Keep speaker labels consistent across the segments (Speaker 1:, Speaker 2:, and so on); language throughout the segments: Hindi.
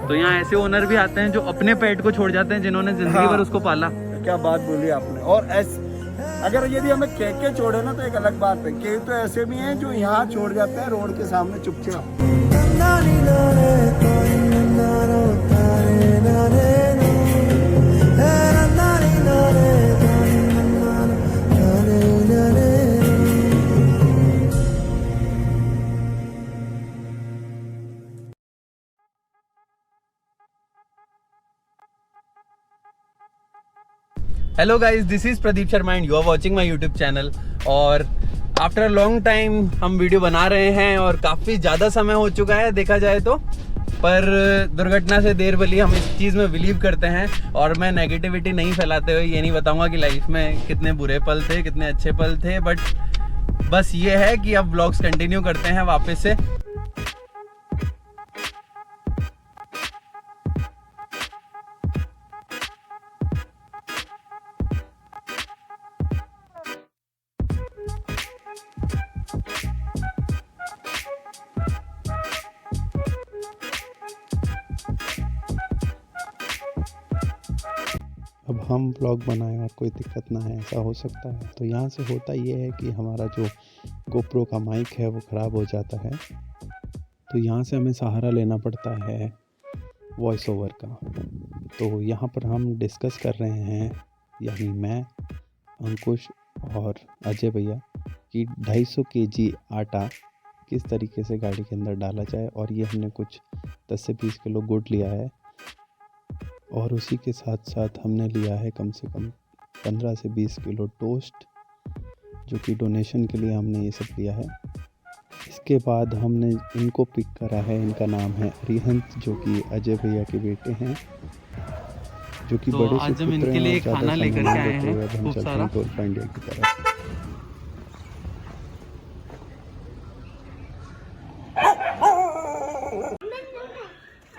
Speaker 1: तो यहाँ ऐसे ओनर भी आते हैं जो अपने पेट को छोड़ जाते हैं, जिन्होंने जिंदगी भर उसको पाला।
Speaker 2: क्या बात बोली आपने। और अगर यदि हमें के छोड़े ना तो एक अलग बात है। के तो ऐसे भी हैं जो यहाँ छोड़ जाते हैं रोड के सामने चुपचाप।
Speaker 1: Hello guys, this is Pradeep Sharma and you are watching my YouTube channel. और आफ्टर अ लॉन्ग टाइम हम वीडियो बना रहे हैं और काफ़ी ज़्यादा समय हो चुका है देखा जाए तो, पर दुर्घटना से देर भली हम इस चीज़ में बिलीव करते हैं। और मैं नेगेटिविटी नहीं फैलाते हुए ये नहीं बताऊंगा कि लाइफ में कितने बुरे पल थे, कितने अच्छे पल थे, बट बस ये है कि अब व्लॉग्स कंटिन्यू करते हैं वापस से।
Speaker 3: अब हम ब्लॉग बनाएं और कोई दिक्कत ना है, ऐसा हो सकता है। तो यहाँ से होता ये है कि हमारा जो गोप्रो का माइक है वो ख़राब हो जाता है, तो यहाँ से हमें सहारा लेना पड़ता है वॉइस ओवर का। तो यहाँ पर हम डिस्कस कर रहे हैं, यानी मैं, अंकुश और अजय भैया, कि 250 kg आटा किस तरीके से गाड़ी के अंदर डाला जाए। और ये हमने कुछ 10 से 20 किलो गुड़ लिया है, और उसी के साथ साथ हमने लिया है कम से कम 15 से 20 किलो टोस्ट, जो कि डोनेशन के लिए हमने ये सब लिया है। इसके बाद हमने इनको पिक करा है, इनका नाम है अरिहंत, जो कि अजय भैया के बेटे हैं, जो कि
Speaker 1: तो
Speaker 3: बड़े
Speaker 1: आज हम
Speaker 3: सुपुत्र
Speaker 1: इनके
Speaker 3: हैं
Speaker 1: लिए
Speaker 3: और ज़्यादा
Speaker 1: खाना लेकर
Speaker 3: सामान
Speaker 1: के आए
Speaker 3: लेते
Speaker 1: हैं,
Speaker 3: हुए अब हम
Speaker 1: खूब
Speaker 3: चलते
Speaker 1: सारा।
Speaker 3: हैं टोल इंडिया की तरफ।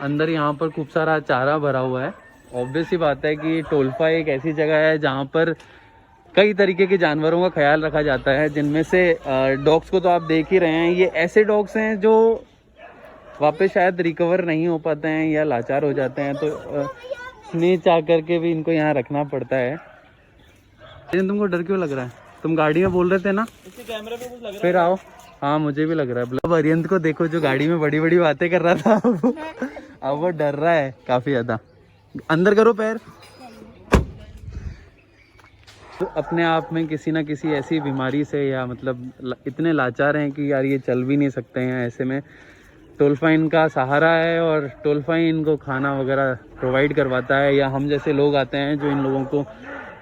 Speaker 1: अंदर यहाँ पर खूब सारा चारा भरा हुआ है। ऑब्वियस सी बात है कि टोलफा एक ऐसी जगह है जहाँ पर कई तरीके के जानवरों का ख्याल रखा जाता है, जिनमें से डॉग्स को तो आप देख ही रहे हैं। ये ऐसे डॉग्स हैं जो वापस शायद रिकवर नहीं हो पाते हैं या लाचार हो जाते हैं, तो स्नेह चाह करके भी इनको यहाँ रखना पड़ता है। लेकिन तुमको डर क्यों लग रहा है? तुम गाड़ी में बोल रहे थे ना, कैमरे पे कुछ लग रहा है। फिर आओ। हाँ, मुझे भी लग रहा है। अब अरियंत को देखो, जो गाड़ी में बड़ी बड़ी बातें कर रहा था, अब वो डर रहा है काफी ज्यादा। अंदर करो पैर। तो अपने आप में किसी ना किसी ऐसी बीमारी से, या मतलब इतने लाचार हैं कि यार ये चल भी नहीं सकते हैं, ऐसे में टोलफा इनका सहारा है और टोलफा ही इनको खाना वगैरह प्रोवाइड करवाता है। या हम जैसे लोग आते हैं जो इन लोगों को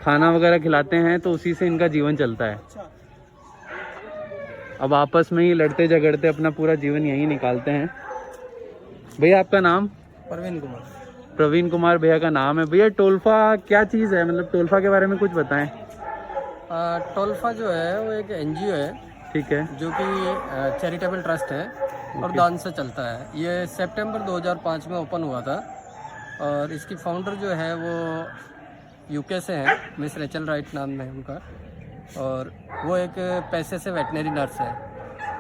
Speaker 1: खाना वगैरह खिलाते हैं, तो उसी से इनका जीवन चलता है। अब आपस में ही लड़ते झगड़ते अपना पूरा जीवन यही निकालते हैं। भैया आपका नाम?
Speaker 4: प्रवीण कुमार।
Speaker 1: प्रवीण कुमार भैया का नाम है। भैया टोलफा क्या चीज़ है, मतलब टोलफा के बारे में कुछ बताएं।
Speaker 4: टोलफा जो है वो एक एनजीओ है,
Speaker 1: ठीक है,
Speaker 4: जो कि चैरिटेबल ट्रस्ट है और दान से चलता है। ये सितंबर 2005 में ओपन हुआ था, और इसकी फाउंडर जो है वो यूके से हैं, मिस रेचल राइट नाम है उनका। और वो एक पैसे से वेटनरी नर्स है,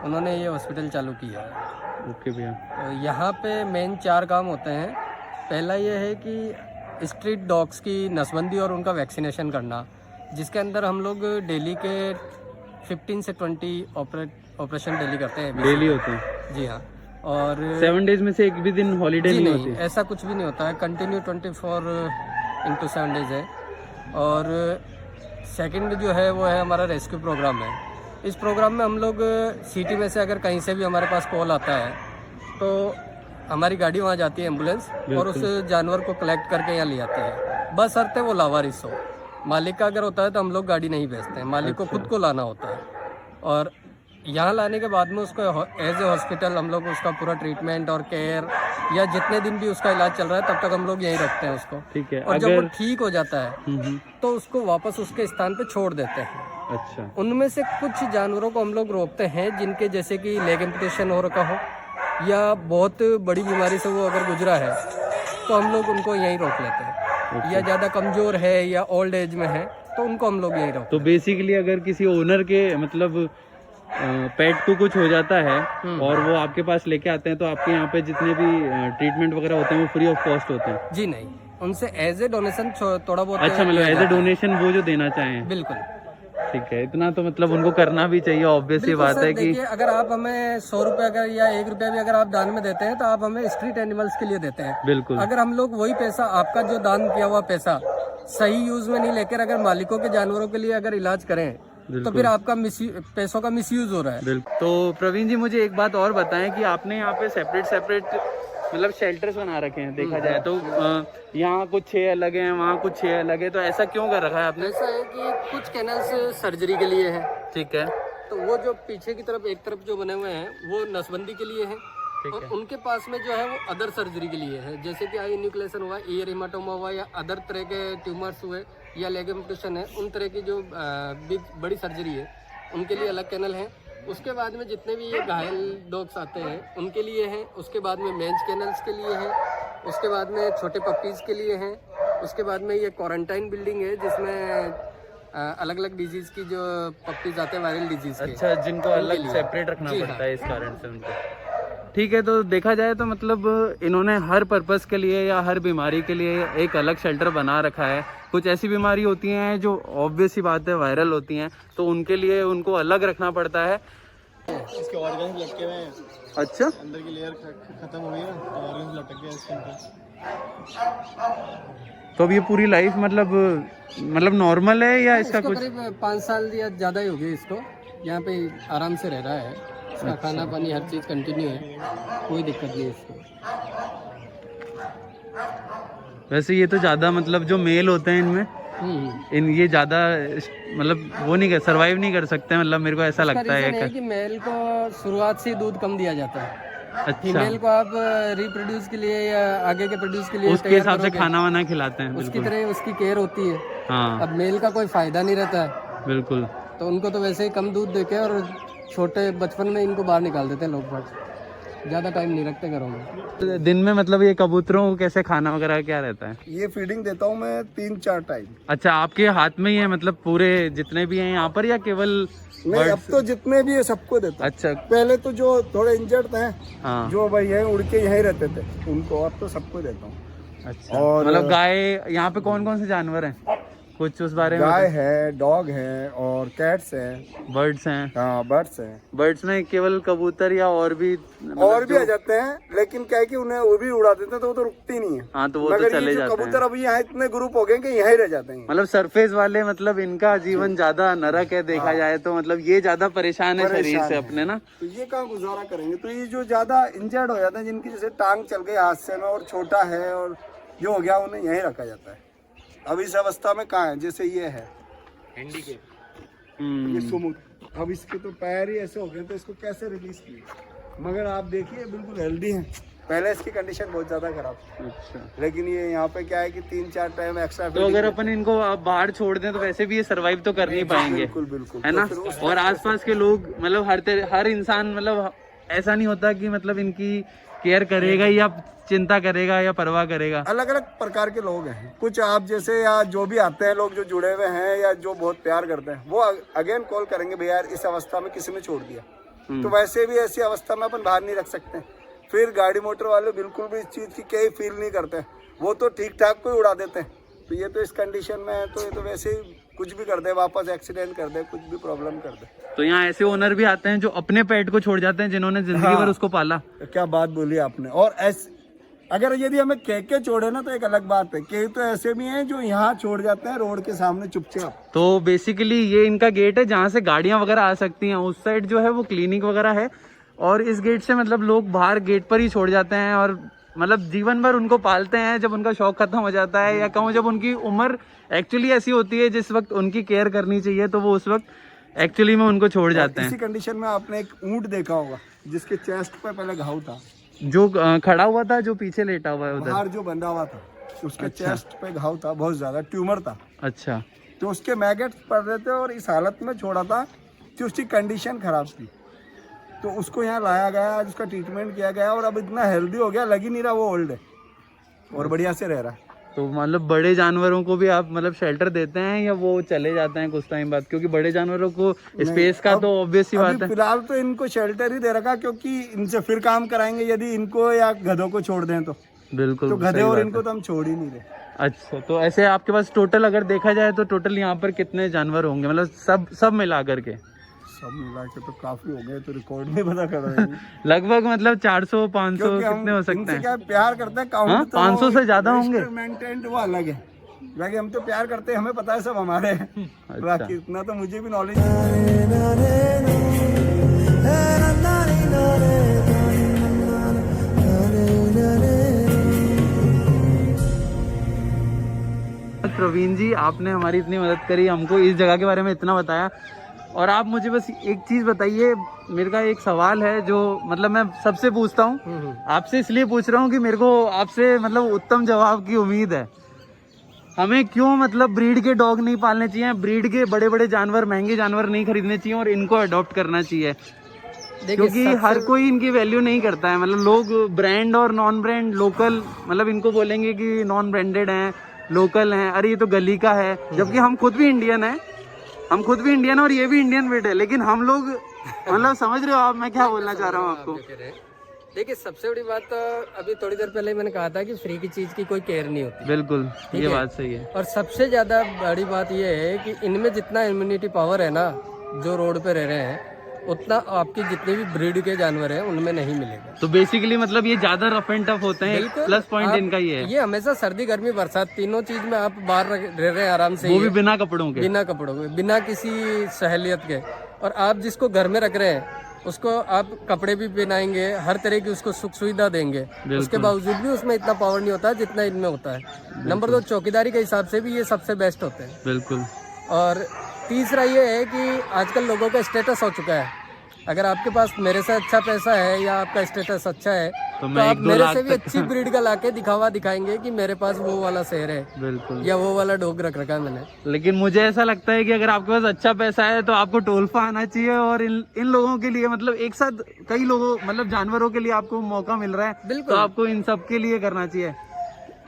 Speaker 4: उन्होंने ये हॉस्पिटल चालू किया है।
Speaker 1: ओके भैया।
Speaker 4: तो यहाँ पे मेन 4 काम होते हैं। पहला ये है कि स्ट्रीट डॉग्स की नसबंदी और उनका वैक्सीनेशन करना, जिसके अंदर हम लोग डेली के 15 से 20 ऑपरेशन डेली करते हैं।
Speaker 1: डेली होते हैं?
Speaker 4: जी हाँ। और
Speaker 1: 7 डेज में से एक भी दिन हॉलीडे नहीं होती?
Speaker 4: ऐसा कुछ भी नहीं होता है, कंटिन्यू 24/7 डेज है। और सेकंड जो है वो है हमारा रेस्क्यू प्रोग्राम है। इस प्रोग्राम में हम लोग सिटी में से अगर कहीं से भी हमारे पास कॉल आता है, तो हमारी गाड़ी वहाँ जाती है, एम्बुलेंस, और उस जानवर को कलेक्ट करके यहाँ ले आती है। बस शर्त है वो लावारिस हो। मालिक का अगर होता है तो हम लोग गाड़ी नहीं भेजते हैं, मालिक को खुद को लाना होता है। और यहाँ लाने के बाद में उसको एज ए हॉस्पिटल हम लोग उसका पूरा ट्रीटमेंट और केयर, या जितने दिन भी उसका इलाज चल रहा है तब तक हम लोग यहीं रखते हैं उसको।
Speaker 1: ठीक है।
Speaker 4: और जब वो ठीक हो जाता है तो उसको वापस उसके स्थान पे छोड़ देते हैं।
Speaker 1: अच्छा।
Speaker 4: उनमें से कुछ जानवरों को हम लोग रोकते हैं, जिनके जैसे कि लेग एम्पुटेशन हो रखा हो या बहुत बड़ी बीमारी से वो अगर गुजरा है, तो हम लोग उनको यहीं रोक लेते हैं। या ज़्यादा कमज़ोर है या ओल्ड एज में है, तो उनको हम लोग यहीं रोकते हैं।
Speaker 1: तो बेसिकली अगर किसी ओनर के मतलब पेट को कुछ हो जाता है और वो आपके पास लेके आते हैं, तो आपके यहाँ पे जितने भी ट्रीटमेंट वगैरह होते हैं वो फ्री ऑफ कॉस्ट होते हैं?
Speaker 4: जी नहीं, उनसे एज ए डोनेशन थोड़ा बहुत
Speaker 1: अच्छा, मतलब एज ए डोनेशन वो जो देना चाहें?
Speaker 4: बिल्कुल।
Speaker 1: ठीक है, इतना तो मतलब उनको करना भी चाहिए, ऑब्वियस ही बात है कि
Speaker 4: देखिए, अगर आप हमें 100 रुपए अगर या 1 रुपया भी अगर आप दान में देते हैं तो आप हमें स्ट्रीट एनिमल्स के लिए देते हैं।
Speaker 1: बिल्कुल।
Speaker 4: अगर हम लोग वही पैसा, आपका जो दान किया हुआ पैसा सही यूज में नहीं लेकर अगर मालिकों के जानवरों के लिए अगर इलाज करें तो फिर आपका पैसों का मिसयूज हो रहा है।
Speaker 1: बिल्कुल। तो प्रवीण जी, मुझे एक बात और बताएं कि आपने यहाँ पे सेपरेट मतलब शेल्टर्स बना रखे हैं, देखा जाए तो यहाँ कुछ 6 अलग हैं, वहाँ कुछ 6 अलग है, तो ऐसा क्यों कर रखा है आपने?
Speaker 4: ऐसा है कि कुछ कैनल्स सर्जरी के लिए है,
Speaker 1: ठीक है,
Speaker 4: तो वो जो पीछे की तरफ एक तरफ जो बने हुए हैं वो नसबंदी के लिए है, और उनके पास में जो है वो अदर सर्जरी के लिए है, जैसे कि आई न्यूक्लेशन हुआ, ईयर हेमाटोमा हुआ, या अदर तरह के ट्यूमर्स हुए, या लेगमेंटेशन है, उन तरह की जो बड़ी सर्जरी है उनके लिए अलग कैनल है। उसके बाद में जितने भी ये घायल डॉग्स आते हैं उनके लिए हैं, उसके बाद में मेंस कैनल्स के लिए हैं, उसके बाद में छोटे पपीज़ के लिए हैं, उसके बाद में ये क्वारंटाइन बिल्डिंग है जिसमें अलग अलग डिजीज की जो पपीज आते हैं वायरल डिजीज के।
Speaker 1: अच्छा, जिनको अलग सेपरेट रखना पड़ता है इस कारण से उनको। ठीक है, तो देखा जाए तो मतलब इन्होंने हर पर्पस के लिए या हर बीमारी के लिए एक अलग शेल्टर बना रखा है। कुछ ऐसी बीमारी होती हैं जो ऑब्वियस ही बात है वायरल होती हैं, तो उनके लिए उनको अलग रखना पड़ता है।
Speaker 2: इसके ऑर्गन्स लटके हुए हैं।
Speaker 1: अच्छा,
Speaker 2: अंदर की लेयर खत्म हो गई ना, तो ऑर्गन्स लटक गए इसके अंदर।
Speaker 1: तो अब ये पूरी लाइफ मतलब नॉर्मल है या इसका कुछ?
Speaker 4: करीब 5 साल या ज़्यादा ही हो गए इसको, यहाँ पे आराम से रह रहा है, इसका खाना पानी हर चीज़ कंटिन्यू है, कोई दिक्कत नहीं है इसको।
Speaker 1: वैसे ये तो ज़्यादा मतलब जो मेल होते हैं इनमें ये ज़्यादा मतलब वो नहीं कर सर्वाइव नहीं कर सकते, मतलब मेरे को ऐसा लगता है
Speaker 4: कि मेल को शुरुआत से दूध कम दिया जाता है।
Speaker 1: अच्छा,
Speaker 4: फीमेल को आप रिप्रोड्यूस के लिए या आगे के प्रोड्यूस के लिए
Speaker 1: उसके हिसाब से खाना वाना खिलाते हैं,
Speaker 4: उसकी तरह उसकी केयर होती है।
Speaker 1: हाँ,
Speaker 4: अब मेल का कोई फायदा नहीं रहता है,
Speaker 1: बिल्कुल।
Speaker 4: तो उनको तो वैसे ही कम दूध देके और छोटे बचपन में इनको बाहर निकाल देते हैं लोग, ज़्यादा टाइम नहीं रखते घरों में।
Speaker 1: दिन में मतलब ये कबूतरों को कैसे खाना वगैरह क्या रहता है?
Speaker 2: ये फीडिंग देता हूँ मैं 3-4 टाइम।
Speaker 1: अच्छा, आपके हाथ में ही है मतलब पूरे जितने भी हैं यहाँ पर, या केवल?
Speaker 2: नहीं, अब तो जितने भी है सबको देता हूँ।
Speaker 1: अच्छा,
Speaker 2: पहले तो जो थोड़े इंजर्ड थे,
Speaker 1: हाँ,
Speaker 2: जो भाई है उड़ के यहीं रहते थे, उनको अब तो सबको देता हूँ।
Speaker 1: अच्छा।
Speaker 2: और
Speaker 1: मतलब गाय, यहाँ पे कौन कौन से जानवर हैं, कुछ उस बारे में?
Speaker 2: गाय है, डॉग है, और कैट्स है,
Speaker 1: बर्ड्स हैं।
Speaker 2: हाँ बर्ड्स हैं।
Speaker 1: बर्ड्स में केवल कबूतर या और भी
Speaker 2: आ जाते हैं, लेकिन क्या है कि उन्हें वो भी उड़ा देते हैं तो वो तो रुकती नहीं है।
Speaker 1: हाँ, तो वो
Speaker 2: मगर
Speaker 1: तो चले
Speaker 2: ये जो
Speaker 1: जाते हैं।
Speaker 2: कबूतर अभी यहाँ इतने ग्रुप हो गए कि यहीं रह जाते हैं।
Speaker 1: मतलब सरफेस वाले मतलब इनका जीवन ज्यादा नरक है देखा जाए तो, मतलब ये ज्यादा परेशान है शरीर से अपने ना,
Speaker 2: तो ये कहाँ गुजारा करेंगे। तो ये जो ज्यादा इंजर्ड हो जाते हैं, जिनकी जैसे टांग चल गई हादसे में और छोटा है और जो हो गया, उन्हें यहीं रखा जाता है। अब इस अवस्था में कहाँ है, जैसे ये है ये सुमुख, अब इसके तो पैर ही ऐसे हो गए, तो इसको कैसे रिलीज किए। मगर आप देखिए बिल्कुल हेल्दी है, पहले इसकी कंडीशन बहुत ज्यादा खराब थी।
Speaker 1: अच्छा,
Speaker 2: लेकिन ये यहाँ पे क्या है कि 3-4 टाइम एक्स्ट्रा।
Speaker 1: तो अगर अपन इनको अब बाहर छोड़ दें तो वैसे भी ये सरवाइव तो कर नहीं पाएंगे,
Speaker 2: बिल्कुल बिल्कुल,
Speaker 1: है ना। और आसपास के लोग मतलब हर इंसान मतलब ऐसा नहीं होता कि मतलब इनकी केयर करेगा या चिंता करेगा या परवाह करेगा।
Speaker 2: अलग अलग प्रकार के लोग हैं, कुछ आप जैसे या जो भी आते हैं लोग जो जुड़े हुए हैं या जो बहुत प्यार करते हैं, वो अगेन कॉल करेंगे भैया यार इस अवस्था में किसी ने छोड़ दिया, तो वैसे भी ऐसी अवस्था में अपन बाहर नहीं रख सकते। फिर गाड़ी मोटर वाले बिल्कुल भी इस चीज़ की कहीं फील नहीं करते, वो तो ठीक ठाक को ही उड़ा देते हैं। तो ये तो इस कंडीशन में है, तो ये तो वैसे ही कुछ भी कर दे, वापस एक्सीडेंट कर दे, कुछ भी प्रॉब्लम कर दे।
Speaker 1: तो यहाँ ऐसे ओनर भी आते हैं जो अपने पेट को छोड़ जाते हैं, जिन्होंने जिंदगी भर उसको पाला।
Speaker 2: क्या बात बोली आपने। और अगर यदि हमें के छोड़े ना तो एक अलग बात है, कई तो ऐसे भी हैं जो यहाँ छोड़ जाते हैं रोड के सामने चुपचाप।
Speaker 1: तो बेसिकली ये इनका गेट है जहाँ से गाड़ियाँ वगैरह आ सकती हैं, उस साइड जो है वो क्लिनिक वगैरह है, और इस गेट से मतलब लोग बाहर गेट पर ही छोड़ जाते हैं और मतलब जीवन भर उनको पालते हैं। जब उनका शौक खत्म हो जाता है या कहूँ जब उनकी उम्र एक्चुअली ऐसी होती है जिस वक्त उनकी केयर करनी चाहिए, तो वो उस वक्त एक्चुअली में उनको छोड़ जाते हैं।
Speaker 2: इसी कंडीशन में आपने एक ऊंट देखा होगा जिसके चेस्ट पे पहले घाव था,
Speaker 1: जो खड़ा हुआ था, जो पीछे लेटा हुआ है उधर,
Speaker 2: बाहर जो बंधा हुआ था, उसके चेस्ट पे घाव था, बहुत ज्यादा ट्यूमर था।
Speaker 1: अच्छा,
Speaker 2: तो उसके मैगेट्स पड़ रहे थे और इस हालत में छोड़ा था कि उसकी कंडीशन खराब थी, तो उसको यहाँ लाया गया, आज उसका ट्रीटमेंट किया गया और अब इतना हेल्दी हो गया, लग ही नहीं रहा वो ओल्ड है और बढ़िया से रह रहा है।
Speaker 1: तो मतलब बड़े जानवरों को भी आप मतलब शेल्टर देते हैं या वो चले जाते हैं कुछ टाइम बाद, क्योंकि बड़े जानवरों को स्पेस का तो ऑब्वियस सी बात
Speaker 2: अभी
Speaker 1: है।
Speaker 2: फिलहाल तो इनको शेल्टर ही दे रखा, क्योंकि इनसे फिर काम कराएंगे यदि इनको या गधों को छोड़ दें तो
Speaker 1: बिल्कुल
Speaker 2: तो गधे
Speaker 1: सही
Speaker 2: और
Speaker 1: बात
Speaker 2: इनको
Speaker 1: है।
Speaker 2: तो हम छोड़ ही नहीं रहे।
Speaker 1: अच्छा, तो ऐसे आपके पास टोटल अगर देखा जाए तो टोटल यहाँ पर कितने जानवर होंगे, मतलब सब मिला करके?
Speaker 2: सब मिला के तो काफी हो गए, तो रिकॉर्ड नहीं पता कर रहे हैं।
Speaker 1: लगभग मतलब 400-500
Speaker 2: क्योंकि हम
Speaker 1: कितने हो सकते
Speaker 2: इनसे
Speaker 1: हैं?
Speaker 2: क्या प्यार करते हैं,
Speaker 1: हाँ,
Speaker 2: काउंट तो
Speaker 1: 500 से ज्यादा होंगे।
Speaker 2: मेंटेन वो अलग है, बाकी हम तो प्यार करते हैं, हमें पता है सब हमारे हैं।
Speaker 1: अच्छा।
Speaker 2: बाकी इतना तो मुझे भी नॉलेज।
Speaker 1: प्रवीण जी, आपने हमारी इतनी मदद करी, हमको इस जगह के बारे में इतना बताया, और आप मुझे बस एक चीज़ बताइए, मेरे का एक सवाल है जो मतलब मैं सबसे पूछता हूँ, आपसे इसलिए पूछ रहा हूँ कि मेरे को आपसे मतलब उत्तम जवाब की उम्मीद है। हमें क्यों मतलब ब्रीड के डॉग नहीं पालने चाहिए, ब्रीड के बड़े बड़े जानवर, महंगे जानवर नहीं खरीदने चाहिए और इनको अडॉप्ट करना चाहिए? क्योंकि हर कोई इनकी वैल्यू नहीं करता है, मतलब लोग ब्रांड और नॉन ब्रांड, लोकल, मतलब इनको बोलेंगे कि नॉन ब्रांडेड हैं, लोकल हैं, अरे ये तो गली का है, जबकि हम खुद भी इंडियन हैं, हम खुद भी इंडियन और ये भी इंडियन ब्रीड है, लेकिन हम लोग मतलब समझ रहे हो आप मैं क्या बोलना चाह रहा हूँ आपको?
Speaker 4: देखिए, सबसे बड़ी बात तो अभी थोड़ी देर पहले मैंने कहा था कि फ्री की चीज़ की कोई केयर नहीं होती।
Speaker 1: बिल्कुल, ये बात सही है।
Speaker 4: और सबसे ज़्यादा बड़ी बात ये है कि इनमें जितना इम्यूनिटी पावर है ना, जो रोड पे रह रहे हैं, उतना आपकी जितने भी ब्रीड के जानवर हैं उनमें नहीं मिलेगा।
Speaker 1: तो बेसिकली मतलब ये ज्यादा रफ एंड टफ होते हैं, प्लस पॉइंट इनका ये है।
Speaker 4: ये हमेशा सर्दी गर्मी बरसात तीनों चीज में आप बाहर रह रहे हैं आराम से,
Speaker 1: वो भी बिना कपड़ों के,
Speaker 4: बिना कपड़ों के, बिना किसी सहलियत के। और आप जिसको घर में रख रहे हैं उसको आप कपड़े भी पहनाएंगे, हर तरह की उसको सुख सुविधा देंगे, उसके बावजूद भी उसमें इतना पावर नहीं होता जितना इनमें होता है। नंबर 2, चौकीदारी के हिसाब से भी ये सबसे बेस्ट होते हैं।
Speaker 1: बिल्कुल।
Speaker 4: और तीसरा ये है कि आजकल लोगों का स्टेटस हो चुका है, अगर आपके पास मेरे से अच्छा पैसा है या आपका स्टेटस अच्छा है तो आप मेरे से भी अच्छी ब्रीड का लाके दिखाएंगे कि मेरे पास वो वाला शेर है,
Speaker 1: बिल्कुल,
Speaker 4: या वो वाला डॉग रख रखा है मैंने।
Speaker 1: लेकिन मुझे ऐसा लगता है कि अगर आपके पास अच्छा पैसा है तो आपको टोल्फा आना चाहिए, और इन लोगों के लिए मतलब एक साथ कई लोगों मतलब जानवरों के लिए आपको मौका मिल रहा है, तो आपको इन सब के लिए करना चाहिए।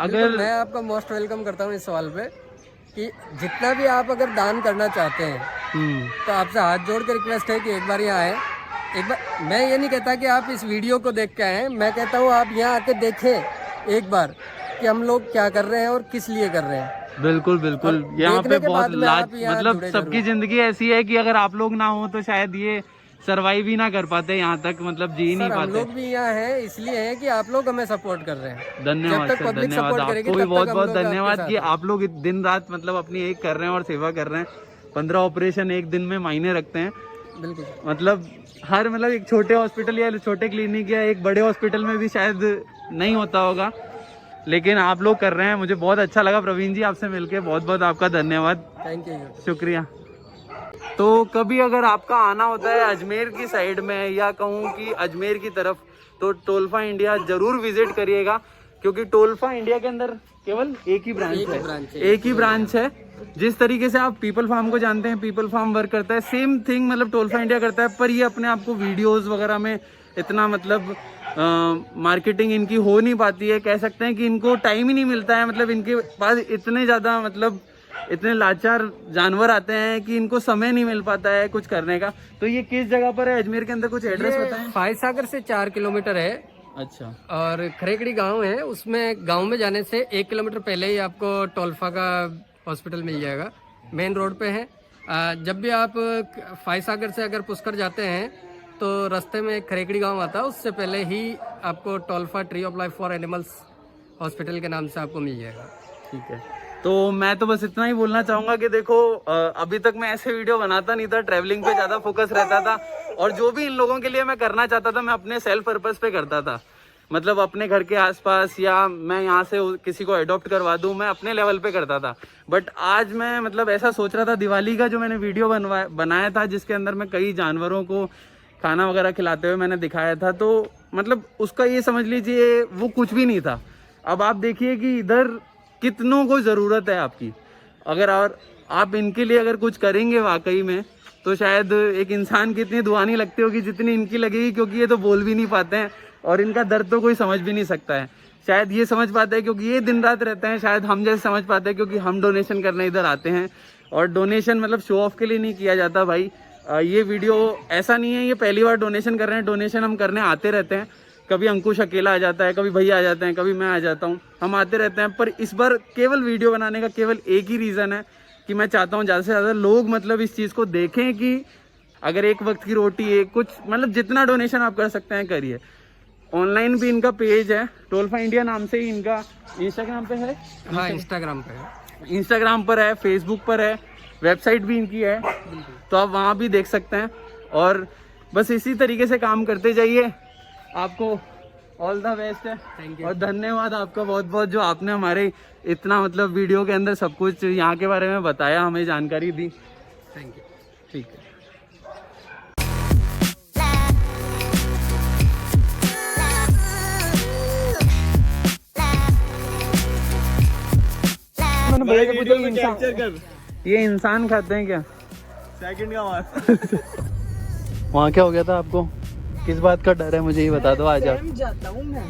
Speaker 1: अगर
Speaker 4: मैं आपका मोस्ट वेलकम करता हूँ इस सवाल पे कि जितना भी आप अगर दान करना चाहते हैं तो आपसे हाथ जोड़ के रिक्वेस्ट है कि एक बार यहाँ आए। एक बार मैं ये नहीं कहता कि आप इस वीडियो को देख के आए, मैं कहता हूँ आप यहाँ आके देखें एक बार कि हम लोग क्या कर रहे हैं और किस लिए कर रहे हैं।
Speaker 1: बिल्कुल बिल्कुल, यहाँ पे बहुत मतलब सबकी जिंदगी ऐसी है कि अगर आप लोग ना हो तो शायद ये सरवाइव ही ना कर पाते यहाँ तक, मतलब जी नहीं पाते।
Speaker 4: हम लोग भी यहाँ हैं इसलिए हैं कि आप लोग हमें सपोर्ट कर रहे हैं।
Speaker 1: धन्यवाद सर, धन्यवाद आपको भी बहुत बहुत धन्यवाद कि आप लोग दिन रात मतलब अपनी एक कर रहे हैं और सेवा कर रहे हैं। 15 ऑपरेशन एक दिन में मायने रखते हैं।
Speaker 4: बिल्कुल,
Speaker 1: मतलब हर मतलब एक छोटे हॉस्पिटल या छोटे क्लिनिक या एक बड़े हॉस्पिटल में भी शायद नहीं होता होगा, लेकिन आप लोग कर रहे हैं। मुझे बहुत अच्छा लगा प्रवीण जी आपसे मिलके, बहुत बहुत आपका धन्यवाद,
Speaker 4: थैंक यू,
Speaker 1: शुक्रिया। तो कभी अगर आपका आना होता है अजमेर की साइड में या कहूँ कि अजमेर की तरफ, तो टोल्फा इंडिया जरूर विजिट करिएगा, क्योंकि टोल्फा इंडिया के अंदर केवल एक ही ब्रांच है। जिस तरीके से आप पीपल फार्म को जानते हैं, पीपल फार्म वर्क करता है, सेम थिंग मतलब टोल्फा इंडिया करता है, पर ये अपने आप को वीडियोस वगैरह में इतना मतलब मार्केटिंग इनकी हो नहीं पाती है। कह सकते हैं कि इनको टाइम ही नहीं मिलता है, मतलब इनके पास इतने ज़्यादा मतलब इतने लाचार जानवर आते हैं कि इनको समय नहीं मिल पाता है कुछ करने का। तो ये किस जगह पर है अजमेर के अंदर, कुछ एड्रेस बताएं।
Speaker 4: फाय सागर से 4 किलोमीटर है।
Speaker 1: अच्छा।
Speaker 4: और खरेकड़ी गांव है, उसमें गांव में जाने से 1 किलोमीटर पहले ही आपको टोल्फा का हॉस्पिटल मिल जाएगा, मेन रोड पे है। जब भी आप फाय सागर से अगर पुष्कर जाते हैं तो रास्ते में एक खरेकड़ी गांव आता है, उससे पहले ही आपको TOLFA tree of life for animals hospital के नाम से आपको मिल जाएगा।
Speaker 1: ठीक है, तो मैं तो बस इतना ही बोलना चाहूँगा कि देखो अभी तक मैं ऐसे वीडियो बनाता नहीं था, ट्रैवलिंग पे ज़्यादा फोकस रहता था, और जो भी इन लोगों के लिए मैं करना चाहता था मैं अपने सेल्फ पर्पस पे करता था, मतलब अपने घर के आसपास या मैं यहाँ से किसी को अडॉप्ट करवा दूँ, मैं अपने लेवल पे करता था। बट आज मैं मतलब ऐसा सोच रहा था, दिवाली का जो मैंने वीडियो बनाया था जिसके अंदर मैं कई जानवरों को खाना वगैरह खिलाते हुए मैंने दिखाया था, तो मतलब उसका ये समझ लीजिए वो कुछ भी नहीं था। अब आप देखिए कि इधर कितनों को ज़रूरत है आपकी, अगर और आप इनके लिए अगर कुछ करेंगे वाकई में, तो शायद एक इंसान की इतनी दुआ नहीं लगती होगी जितनी इनकी लगेगी, क्योंकि ये तो बोल भी नहीं पाते हैं और इनका दर्द तो कोई समझ भी नहीं सकता है। शायद ये समझ पाते हैं क्योंकि ये दिन रात रहते हैं, शायद हम जैसे समझ पाते हैं क्योंकि हम डोनेशन करने इधर आते हैं। और डोनेशन मतलब शो ऑफ के लिए नहीं किया जाता भाई। ये वीडियो ऐसा नहीं है ये पहली बार डोनेशन कर रहे हैं, डोनेशन हम करने आते रहते हैं। कभी अंकुश अकेला आ जाता है, कभी भैया आ जाते हैं, कभी मैं आ जाता हूँ, हम आते रहते हैं। पर इस बार केवल वीडियो बनाने का केवल एक ही रीज़न है कि मैं चाहता हूँ ज़्यादा से ज़्यादा लोग मतलब इस चीज़ को देखें कि अगर एक वक्त की रोटी एक कुछ मतलब जितना डोनेशन आप कर सकते हैं करिए। ऑनलाइन भी इनका पेज है, टोलफा इंडिया नाम से ही इनका इंस्टाग्राम पे है।
Speaker 4: हाँ, इंस्टाग्राम पे है,
Speaker 1: इंस्टाग्राम पर है, फेसबुक पर है, वेबसाइट भी इनकी है, तो आप वहाँ भी देख सकते हैं। और बस इसी तरीके से काम करते जाइए। आपको ऑल द बेस्ट है।
Speaker 4: Thank you.
Speaker 1: और धन्यवाद आपका बहुत बहुत जो आपने हमारे इतना मतलब वीडियो के अंदर सब कुछ यहाँ के बारे में बताया, हमें जानकारी दी।
Speaker 4: Thank you.
Speaker 1: ठीक है। ये इंसान खाते हैं क्या?
Speaker 2: सेकंड का मार।
Speaker 1: वहाँ क्या हो गया था आपको? किस बात का डर है मुझे ये बता दो आज आप।
Speaker 5: जाता हूँ मैं।